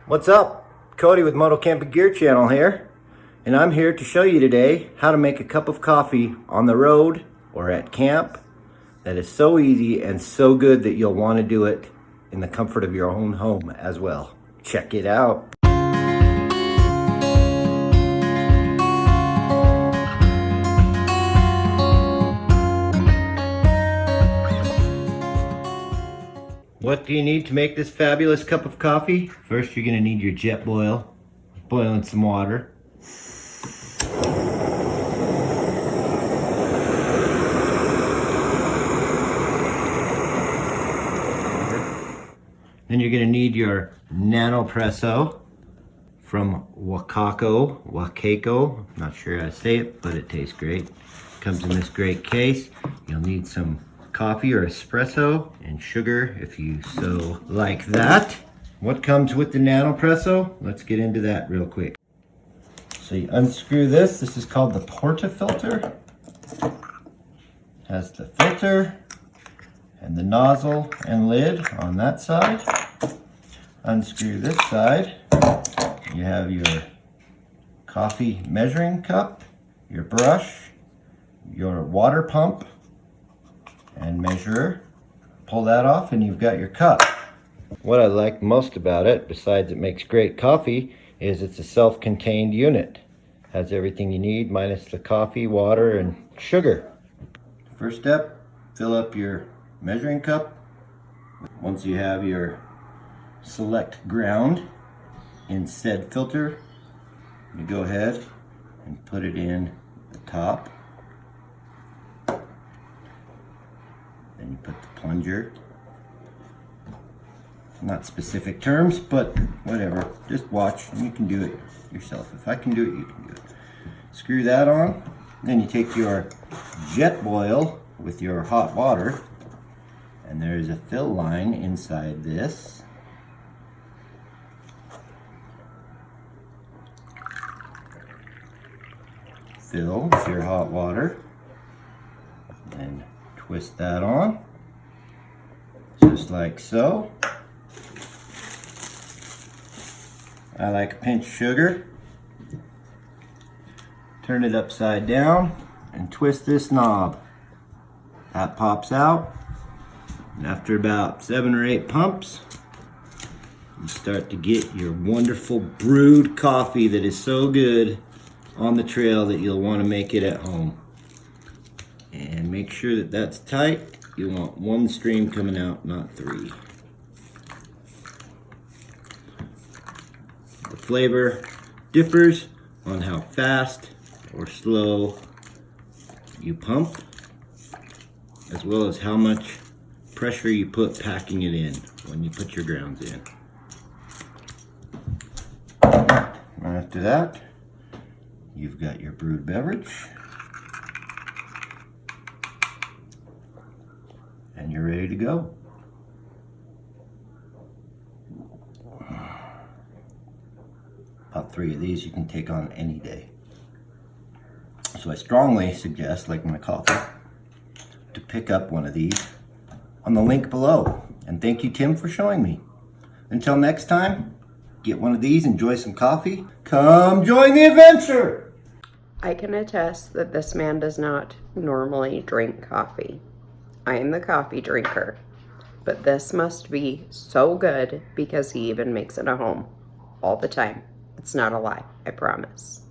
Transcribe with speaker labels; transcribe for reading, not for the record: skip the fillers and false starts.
Speaker 1: What's up? Cody with Moto Camping Gear Channel here, and I'm here to show you today how to make a cup of coffee on the road or at camp that is so easy and so good that you'll want to do it in the comfort of your own home as well. Check it out. What do you need to make this fabulous cup of coffee? First, you're going to need your jet boil. Boil in some water. Then you're going to need your Nanopresso from Wacaco. I'm not sure how to say it, but it tastes great. Comes in this great case. You'll need some coffee or espresso and sugar if you so like that. What comes with the Nanopresso? Let's get into that real quick. So you unscrew this. This is called the portafilter. Has the filter and the nozzle and lid on that side. Unscrew this side. You have your coffee measuring cup, your brush, your water pump and measurer. Pull that off and you've got your cup. What I like most about it, besides it makes great coffee, is it's a self-contained unit. Has everything you need minus the coffee, water, and sugar. First step, fill up your measuring cup. Once you have your select ground in said filter, you go ahead and put it in the top. Then you put the plunger. Not specific terms, but whatever. Just watch and you can do it yourself. If I can do it, you can do it. Screw that on. Then you take your jet boil with your hot water, and there's a fill line inside this. Fill with your hot water. Then twist that on, just like so. I like a pinch of sugar. Turn it upside down and twist this knob. That pops out, and after about 7 or 8 pumps, you start to get your wonderful brewed coffee that is so good on the trail that you'll want to make it at home. And make sure that that's tight. You want 1 stream coming out, not 3. The flavor differs on how fast or slow you pump, as well as how much pressure you put packing it in when you put your grounds in. After that, you've got your brewed beverage. And you're ready to go. About 3 of these you can take on any day. So I strongly suggest, like my coffee, to pick up one of these on the link below. And thank you, Tim, for showing me. Until next time, get one of these, enjoy some coffee. Come join the adventure!
Speaker 2: I can attest that this man does not normally drink coffee. I am the coffee drinker, but this must be so good because he even makes it at home all the time. It's not a lie, I promise.